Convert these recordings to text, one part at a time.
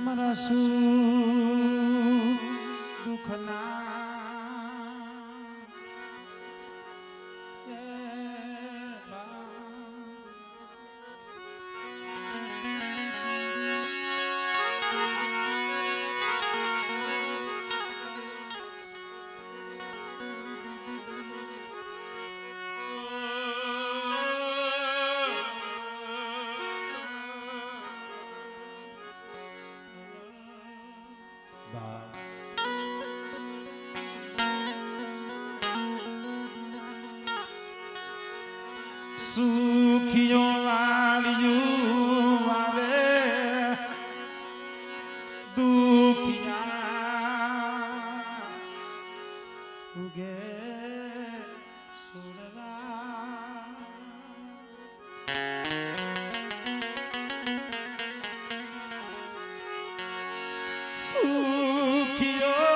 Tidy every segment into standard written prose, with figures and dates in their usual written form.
મારા શું દુઃખના સુખિયો વાળિયું આવે દુખિયા ઉગે સુરવા સુખિયો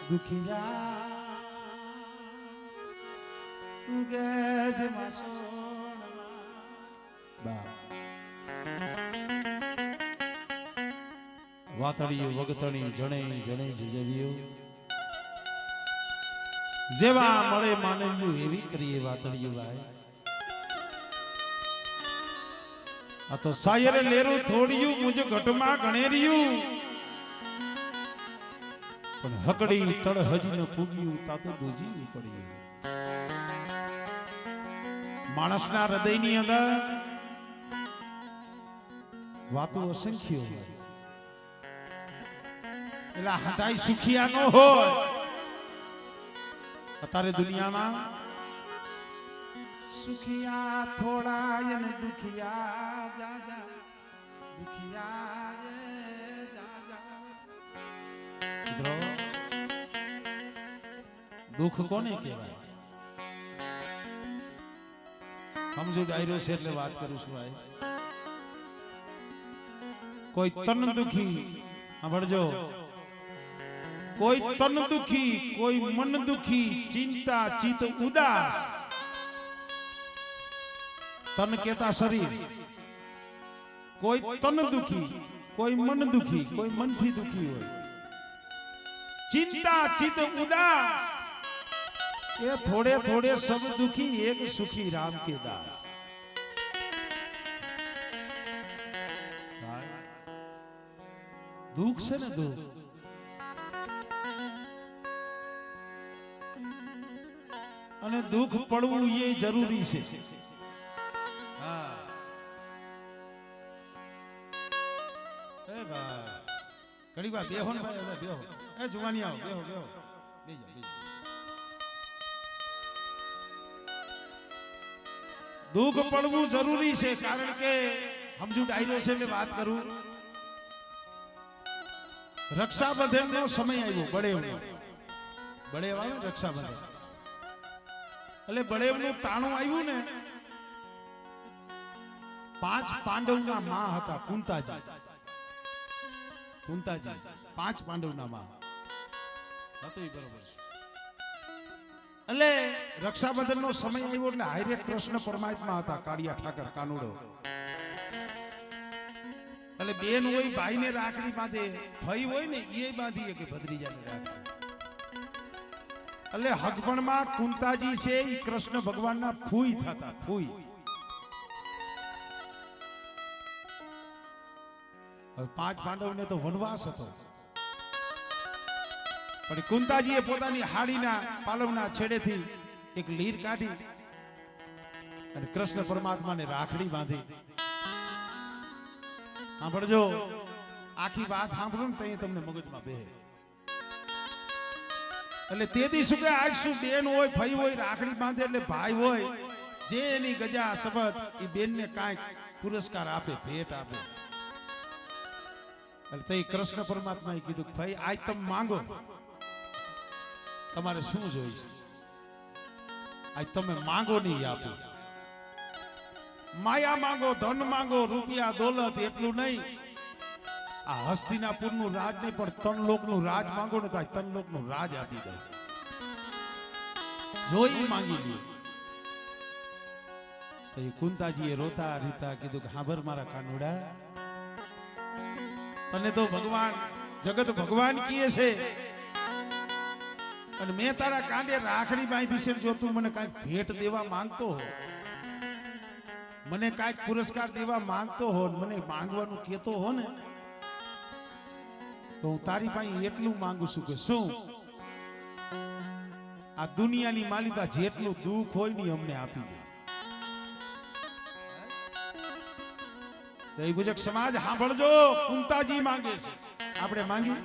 દુખિયા ઉગે જ વાતળિયું વગતણી જણે જણે જજવ્યું જેવા મળે માનવ્યું એવી કરીએ વાતળિયું ભાઈ આ તો સાયરે લેરું થોડિયું મુજ ઘટમાં ગણેરિયું પણ હકડી તળ હજી ન પૂગ્યું તા તો દૂજી પડી માણસના હૃદયની અંદર વાતો અસંખ્ય હોય એટલે હતાય સુખિયા ન હોય અત્યારે દુનિયામાં સુખિયા થોડા અને દુખિયા જાજા દુખિયા દુઃખ કોને કહેવાય સમજો ડાયરો છે એટલે વાત કરું છું ભાઈ કોઈ તન દુખી સાંભળજો કોઈ તન દુખી કોઈ મન દુખી ચિંતા ચિત્ત ઉદાસ તન કેતા શરીર કોઈ તન દુખી કોઈ મન દુખી કોઈ મનથી દુખી હોય चिंता चित उदास ये थोड़े थोड़े सब दुखी एक सुखी राम के दास दुख से न दुख અને દુઃખ પડવું એ જરૂરી છે હા એ ભાઈ ઘણી વાર બેહો ને ભાઈ હવે બેહો એ જુવાની આવો બેહો બેહો બેજા દુઃખ પડવું જરૂરી છે કારણ કે સમજુ ડાયરો છે મેં વાત કરું રક્ષાબંધન નો સમય આવ્યો બળેવ આવે રક્ષાબંધન એટલે બળેવ નું ટાણું આવ્યું ને 5 પાંડવના માં હતા કુંતાજી 5 પાંડવના માં હતું બરોબર છે એટલે રક્ષાબંધન નો સમય આવ્યો એટલે હારે કૃષ્ણ પરમાત્મા હતા કાળિયા ઠાકર કાનુડો એટલે બેન હોય ભાઈ ને રાખડી બાંધે ભાઈ હોય ને એ બાંધીએ કે ભદ્રીજાને રાખડી એટલે હગપણમાં કુંતાજી છે એ કૃષ્ણ ભગવાનના ફૂઈ થતા ફૂઈ હવે 5 પાંડવને તો વનવાસ હતો પણ કુંતાજીએ પોતાની હાડીના પાલવના છેડેથી એક લીર કાઢી અને કૃષ્ણ પરમાત્માને રાખડી બાંધી સાંભળજો આખી વાત સાંભળો ને તો તમને મગજમાં બેહે એટલે તેથી શું કે આજ શું બેન હોય ભાઈ હોય રાખડી બાંધે એટલે ભાઈ હોય જે એની ગજા શબદ એ બેનને કાંઈક પુરસ્કાર આપે ભેટ આપે એટલે તે કૃષ્ણ પરમાત્માએ કીધું ભાઈ આજ તમે માંગો તમારે શું જોઈશે આજ તમે માંગો નહીં આપો. માયા માંગો, ધન માંગો, રૂપિયા દોલત એટલું નહીં. આ હસ્તિનાપુરનું રાજ નહીં પણ ત્રણ લોકનું રાજ માંગો ને તો આ ત્રણ લોકનું રાજ આપી દે. જોઈ માંગી લે. તો એ કુંતાજીએ રોતા રીતા કીધું કે હાંભર મારા કાનુડા, તને તો ભગવાન જગત ભગવાન કીએ છે અને મેં તારા કાંડે રાખડી બાંધી છે. જો તું મને કાંઈક ભેટ દેવા માંગતો હો, મને કાંઈક પુરસ્કાર દેવા માંગતો હો, મને માંગવાનું કહેતો હો ને, તો હું તારી પાસે એટલું માંગુ છું કે શું આ દુનિયાની માલિકા જેટલું દુઃખ હોય ને અમને આપી દે. દૈવજક સમાજ સાંભળજો, કુંતાજી માંગે છે. આપણે માંગી,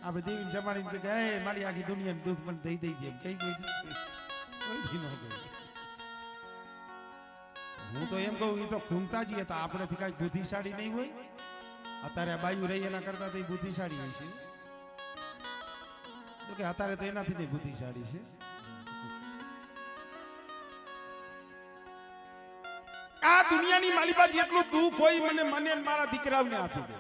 આપણે દેવીને જમાડીને કે હે મારી આખી દુનિયાનું દુઃખ મને દઈ દઈ જેમ કઈ કોઈ ન ગઈ. હું તો એમ કહું, એ તો કુંતાજી હતા, આપણેથી કઈ બુદ્ધિશાળી નહીં હોય. અત્યારે આ બાયુ રહી એના કરતા તો બુદ્ધિશાળી હોય છે. તો કે અત્યારે તો એનાથી નહીં બુદ્ધિશાળી છે. આ દુનિયાની મારી પાસે જેટલું દુઃખ હોય મને મારા દીકરાઓને આપી દે.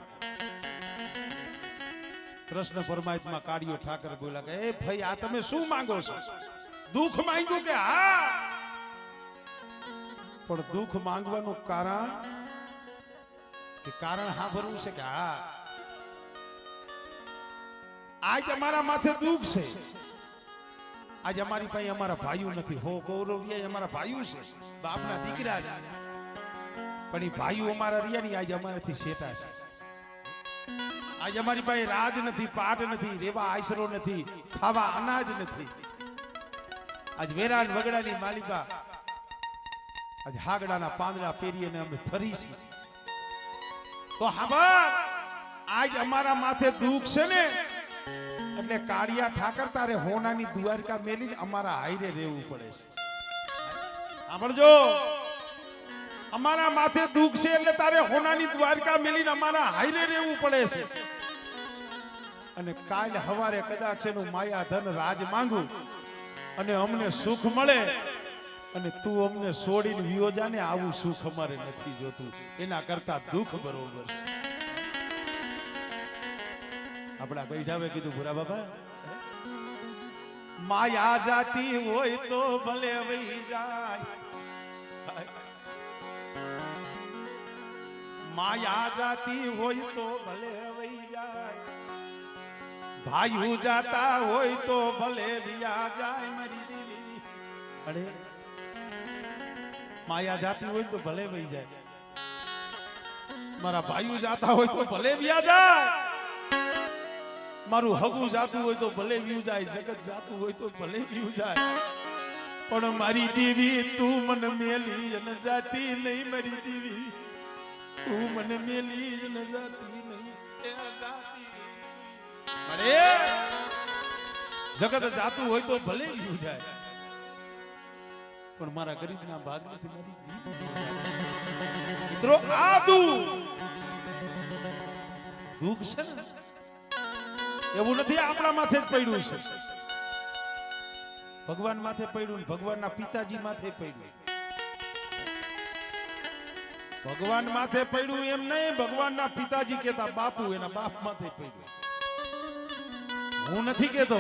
કૃષ્ણ પરમાત્મા કાળિયો ઠાકર બોલા કે એ ભાઈ આ તમે શું માંગો છો? દુઃખ માંગ્યું કે હા, પણ દુઃખ માંગવાનું કારણ સાંભળવું છે કે હા આજ અમારા માથે દુઃખ છે. આજ અમારી પાસે અમારા ભાઈઓ નથી. હો કૌરવ્ય અમારા ભાઈઓ છે, બાપના દીકરા છે, પણ એ ભાઈઓ અમારા રહ્યા ની આજ અમારાથી શેટા છે. આજ અમારી પાસે રાજ નથી, પાટ નથી, રેવા આશરો નથી, ખાવા અનાજ નથી. આજ વેરાન વગડાની માલિકા આજ હાગડાના પાંદડા પહેરીને અમે ફરી છીએ. તો હાબર આજ અમારા માથે દુઃખ છે ને, એટલે કાળિયા ઠાકર તારે હોનાની દ્વારકા મેલીને અમારા હાઈરે રહેવું પડે છે. સાંભળજો, અમારા માથે દુઃખ છે એટલે તારે હોનાની દ્વારકા મેલીને અમારા હાઈરે રહેવું પડે છે. અને કાલ હવારે કદાચ એનું માયા ધન રાજ માંગુ અને અમને સુખ મળે અને તું અમને છોડીને વિયો જા ને, આવું સુખ અમારે નથી જોતું. એના કરતા દુઃખ બરોબર છે. આપણા ગઈઢાવે કીધું ભૂરા બાબા, માયા જાતી હોય તો ભલે વહી જાય, માયા જાતી હોય તો ભલે વહી જાય, ભાઈઓ જાતા હોય તો ભલે વિયા જાય મારી દેવી. અરે માયા જાતી હોય તો ભલે વહી જાય, મારા ભાઈઓ જાતા હોય તો ભલે વિયા જાય, મારું હગું જાતું હોય તો ભલે વ્યુ જાય, જગત જાતું હોય તો ભલે વ્યુ જાય, પણ મારી દેવી તું મને મેલી અને જાતી નહીં. મારી દેવી તું મને મેલી અને જાતી નહીં. અરે જગત જાતું હોય તો ભલે વ્યુ જાય, પણ મારા ગરીબના ભાગમાંથી મારી મિત્રો આ દુઃખ છે ને, એવું નથી આપણા માથે જ પડ્યું છે. ભગવાન માથે પડ્યું, ભગવાનના પિતાજી માથે પડ્યું. ભગવાન માથે પડ્યું એમ નહીં, ભગવાનના પિતાજી કહેતા બાપુ એના બાપ માથે પડ્યું. હું નથી કહેતો.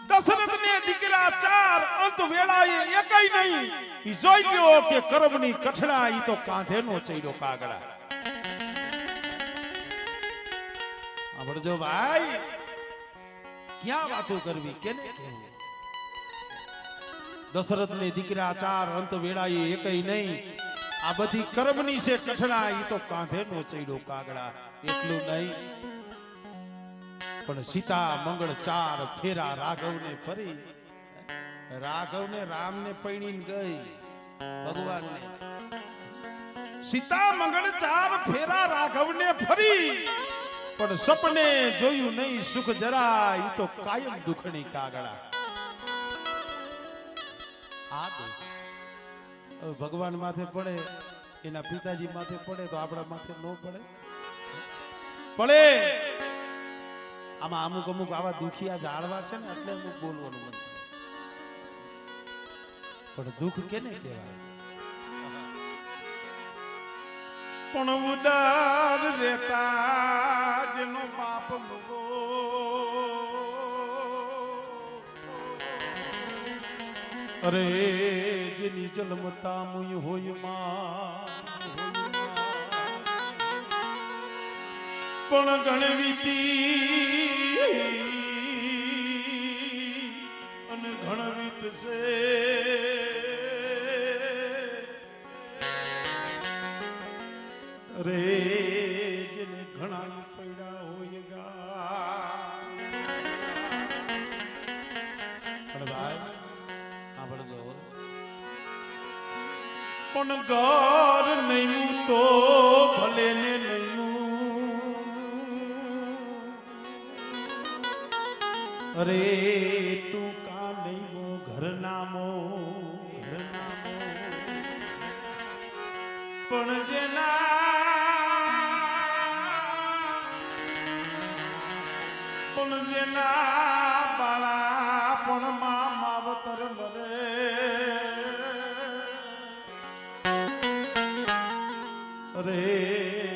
દશરથને દીકરા ચાર, અંત વેળાએ એકય નહીં. ઈ જોઈ ગયો કે કર્મની કઠણા ઈ તો કાંધેનો ચડ્યો કાગડા. સાંભળજો ભાઈ, ક્યાં વાતો કરવી, કેને કહેવું? દશરથને દીકરા ચાર, અંત વેળાએ એકય નહીં. આ બધી કર્મની છે કઠણા ઈ તો કાંધેનો ચડ્યો કાગડા. એટલું નહીં, પણ સીતા મંગળ ચાર ફેરા રાઘવને ફરી. રાઘવને રામને પૈણીને ગઈ ભગવાનને. સીતા મંગળ ચાર ફેરા રાઘવને ફરી, પણ સપને જોયું નહીં સુખ જરા. ઈ તો કાયમ દુખણી કાગડા. ભગવાન માથે પડે, એના પિતાજી માથે પડે તો આપણા માથે ન પડે? પડે. આમાં અમુક આવા દુખિયા જાળવા છે ને, એટલે અમુક બોલવાનું મન થાય. પણ દુઃખ કેને કહેવાય? પણ ઉદાર રહેતા જેનો બાપ મગો અરે જેની જન્મતા મુય હોય માં પણ ગણવીતી અને ગણવીત છે અરે જેને ઘણા પડ્યા હોય પણ ઘર નહીં તો ભલે ને નહીં અરે તું કા નહીં ઘર નામો પણ જેના બાળા પણ માં માવતર મરે અરે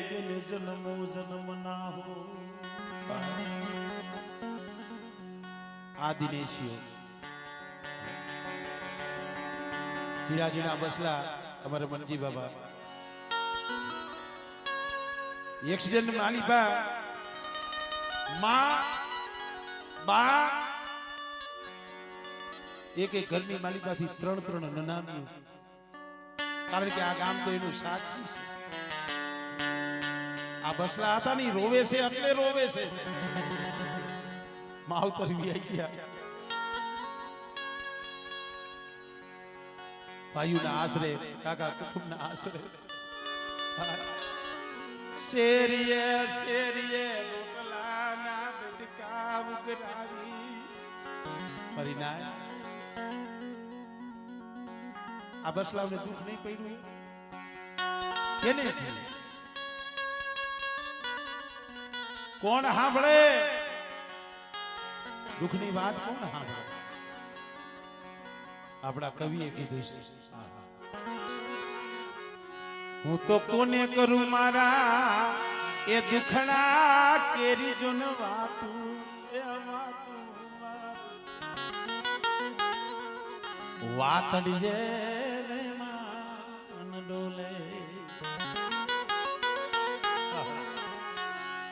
જેને જન્મ ના હો આ દિનેશીઓ જીણા જીણા બસલા અમારે મનજી બાબા એક્સિડન્ટ માં આલી બા બા એક ઘરની માલિકાથી ત્રણ નનામ્યું કારણ કે આ ગામ તો એનું સાક્ષી છે આ બસલા હતા ને રોવે છે એટલે રોવે છે માવતર વી ગયા ભાઈઓના આશરે કાકા કુટુંબના આશરે શેરીએ રોટલાના બટકા ઉગરાવી ફરી ના આ બસલાવને દુઃખ નહીં પડ્યું કેને કોણ સાંભળે દુઃખની વાત કોણ સાંભળે આપણા કવિએ કીધું છે હું તો કોને કરું મારા એ દુખડા કેરી જોન વાતું વાતડી જે માન ડોલે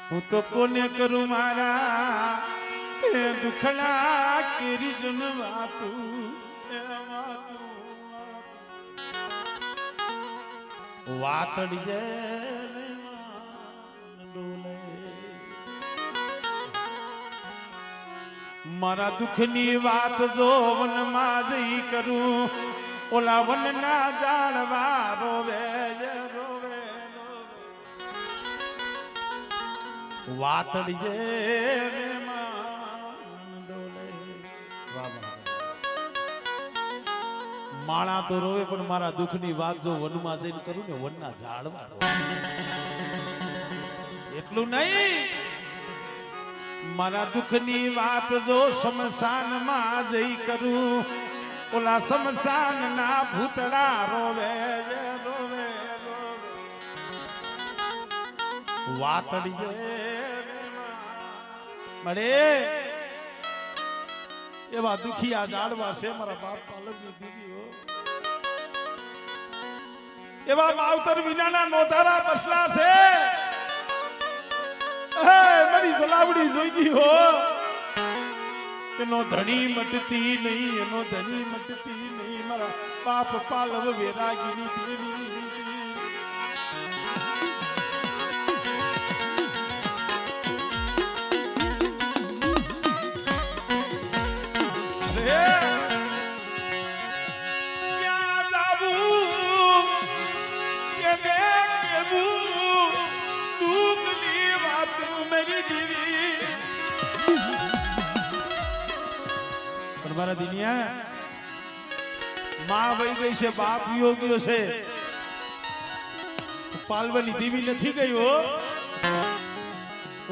હું તો કોને કરું મારા એ દુખડા કેરી જોન વાતું વાતડી જે ડોલે મારા દુઃખની વાત જો વનમાં જઈ કરું ઓલા વનના જાણવા રોવે રોવે વાતડી જે ડોલે માણા તો રોવે પણ મારા દુઃખની વાત જો વનમાં જઈને કરું ને વનના ઝાડવા એટલું નહીં મારા દુઃખની વાત જો શમશાનમાં જઈ કરું ઓલા શમશાન ના ભૂતડા રોવે રોવે વાતડી મળે એવા દુખિયા ઝાડવા છે મારા બાપ પાલવની દીવીઓ એવા માવતર વિનાના નોધારા બસલા છે મારી જલાવડી જોઈ ગઈ હો એનો ધણી મટતી નહીં એનો ધણી મટતી નહીં મારા બાપ પાલવ વેરાગીની દેવી મારા દિનિયા માં વહી ગઈ છે બાપ યોગ્ય છે પાલવાની દેવી નથી ગઈ હો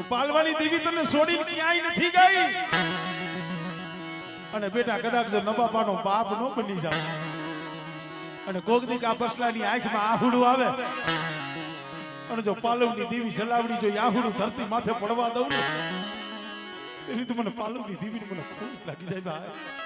પાલવાની દેવી તને છોડી ક્યાંય નથી ગઈ અને બેટા કદાચ જો નબાપાનો બાપ નો બની જાવ અને કોક દીક આ બસલાની આંખમાં આહુડું આવે અને જો પાલવની દેવી જલાવડી જો આહુડું ધરતી માથે પડવા દઉં ને એની તો મને પાલવની દેવીની મને ખૂબ લાગી જાય ભાઈ.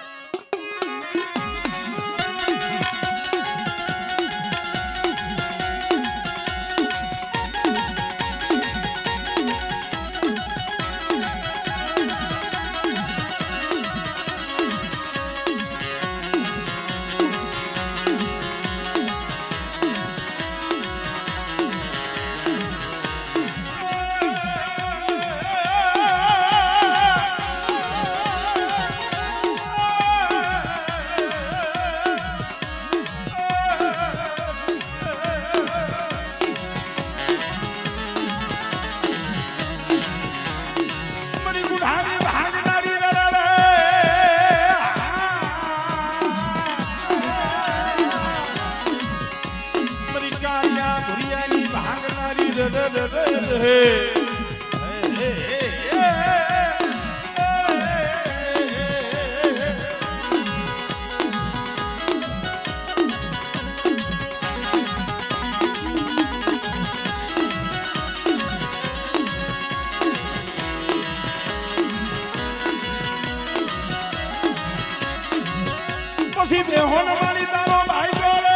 પછી દેહોન મારી તારો ભાઈ જોડે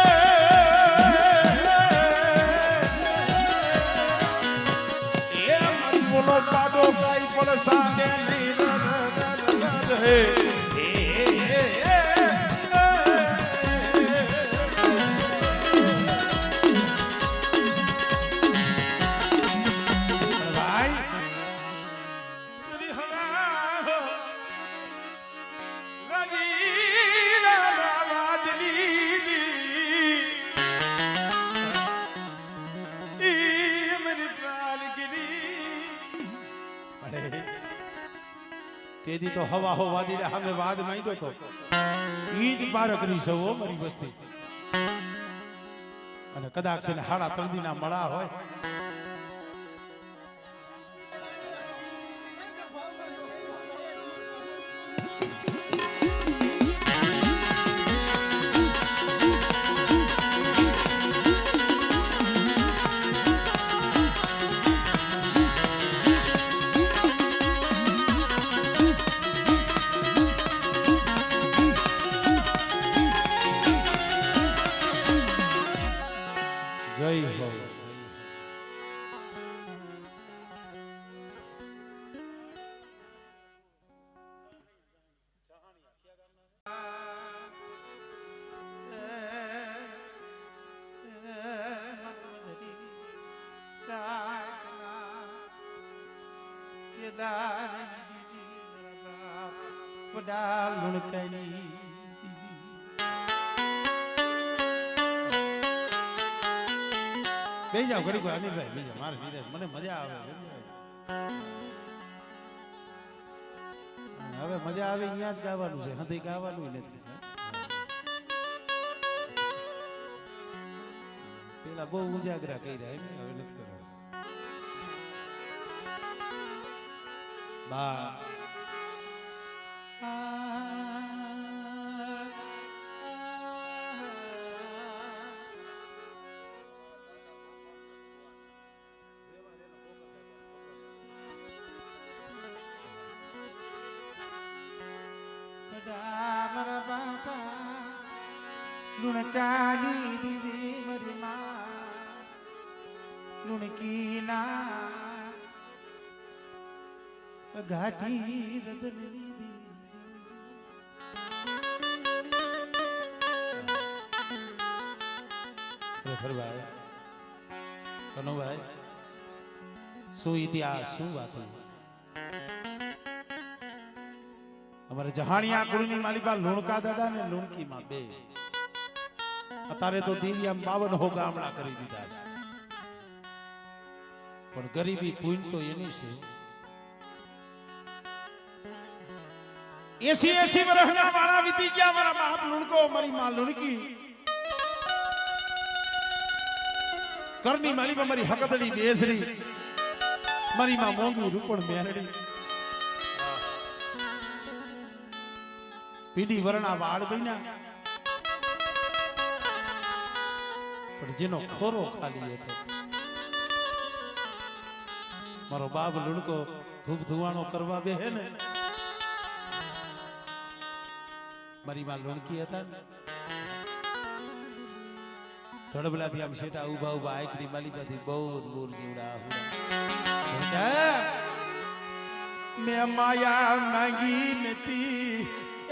એ મારી બોલો પાડો કાઈ પણ સાકે નહીં હે તેદી તો હવા હો વાદીને હવે વાદ માંડ્યો તો ઈ જ પાર કરી સૌ મારી વસ્તી અને કદાચ એને હાડા તળદીના મળા હોય જય હો વડા લુણકણી બે જાવ ઘડી કોઈ અનિલભાઈ બે જાવ મારે ધીરજ મને મજા આવે હવે મજા આવે અહીંયા જ ગાવાનું છે હંધી ગાવાનું નથી પેલા બહુ ઉજાગરા કર્યા એમ હવે નથી કરવા બા મારા બાપા લુણકાની દીદી મારી માં લુણકી ના ઘાટી રદની ભાઈ કનુભાઈ શું ઇતિહાસ શું વાત અમારે જહાણિયા કુળની માલિકા લુણકા દાદા ને લુણકી માં બે અત્યારે તો દિવ્યા 52 ગામડા કરી દીધા છે પણ ગરીબી પૂન તો એની છે 80 વર્ષના વાળા વીતી ગયા મારા બાપ લુણકો મારી માં લુણકી કરની માલીમાં મારી હકતડી બેસરી મારી માં મોંઘી રૂપણ મેરડી પીડી વરણા વાળ બન્યા પણ જેનો ખોરો ખાલી હતો મારો બાપ લુડકો ધૂપ ધુવાણો કરવા બેહે ને મારી માં લુણકી હતા ને ધડબલાથી આમ શેટા ઉભા ઉભા આખરી માલિકાથી બહુ દૂર જીવડા મેં માયા માંગી નથી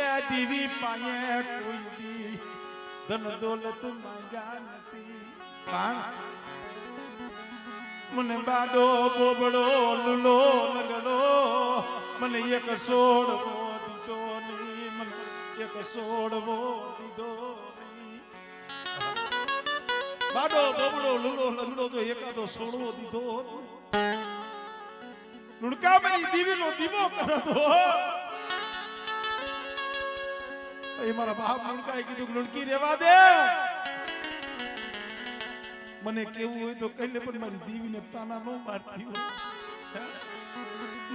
એ દીવી પાયે કોઈ દી ધન દોલત માંગ્યા નથી મને બાડો બોબડો લુલો લગડો મને એક સોડવો દીધો નહીં મને એક સોડવો દીધો નહીં બાડો બોબડો લુલો લગડો જો એકાદો સોડવો દીધો લુડકા મારી દીવીનો દીવો કરતો એ મારા બાપ લુડકાએ કીધું લુડકી રેવા દે મને કેવું હોય તો કઈ લે પણ મારી દીવીને તાના નો મારતી હોય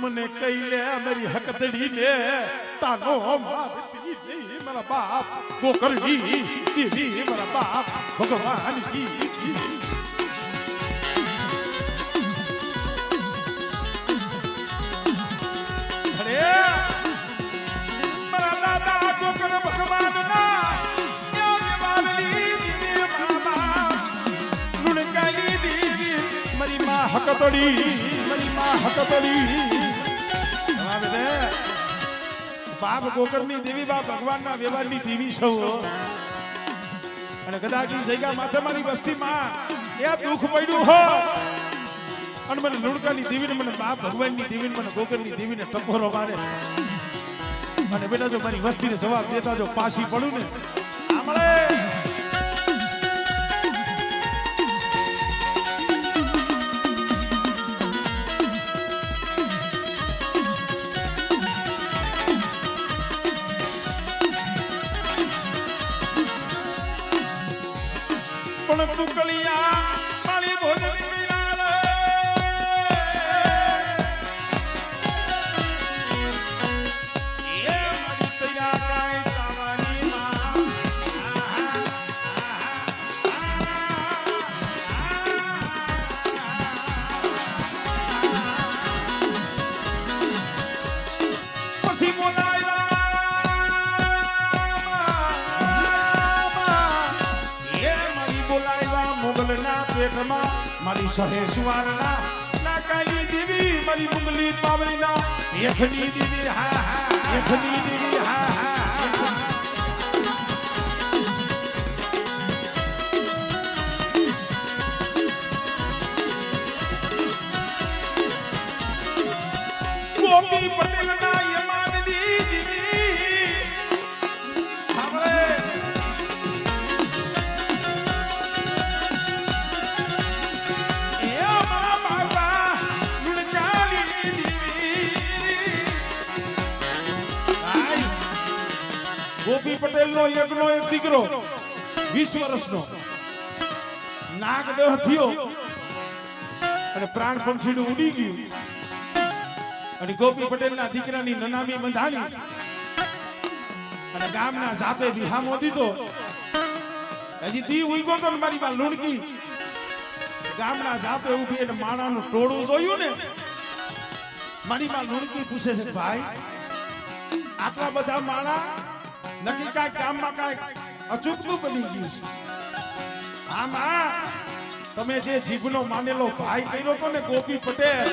મને કઈ લે મારી હકતડી ને તાનો મારતી નહીં મારા બાપ ગોકરડી દીવી મારા બાપ ભગવાન કી મારા દાદા ગોકર ભગવાન ના મારી માં હકતડી બાપ ગોકરની દેવી બાપ ભગવાનના વ્યવહારની દેવી છો અને કદાચ એ જગ્યા માથે મારી વસ્તીમાં એ દુઃખ પડ્યું હો અને મને લુણકાની દેવીને મને બાપ ભગવાનની દેવીને મને ગોકરની દેવીને ટકોરો મારે અને બેટા જો મારી વસ્તીને જવાબ દેતા જો પાછી પડું ને આમળે પણ તુકલિયા મારી ભોજની મિલાલે એ મારી તૈયા કાઈ તાવાની માં પછી બોલાયા મુગલના પેટમાં મારી સહેસવારના નાકાની દેવી મારી મુગલી પાવલીના એખની દેવી હા હા એખની દેવી હા હા ગોપી પટેલના યમાનની દેવી આપણે ગોપી પટેલ નો એક દીકરો 20 વર્ષનો નાગદેહ થયો અને પ્રાણ પંખીડું ઉડી ગયું અને ગોપી પટેલ ના દીકરાની નનામી બંધાણી અને ગામના જાપે વિહામો દીધો હજી દી ઉઈગો તો મારી માં લુણકી ગામના જાપે ઉભી એટલે માણાનું ટોળું જોયું ને મારી માં લુણકી પૂછે છે ભાઈ આટલા બધા માણા નક્કી કાંઈ કામમાં કાંઈ અચૂકનું બની ગયું છે આમાં તમે જે જીભનો માનેલો ભાઈ કર્યો તો ને ગોપી પટેલ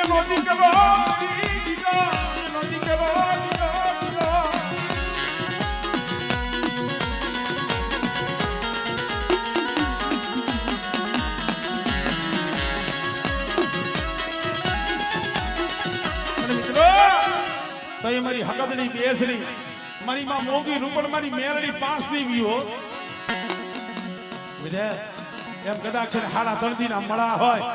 એનો દીકરો તો એ મારી હકતની બેસરી મારી માં મોગી રૂપણ મારી મેરડી 5 દેવી હો વિદે એમ કદાચ છે હાડા 3 દીના મળા હોય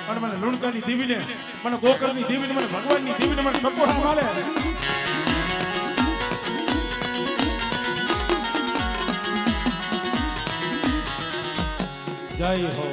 અને મને લુણકાની દેવીને મને ગોકરની દેવીને મને ભગવાનની દેવીને મને ટકોરા મારે જય હો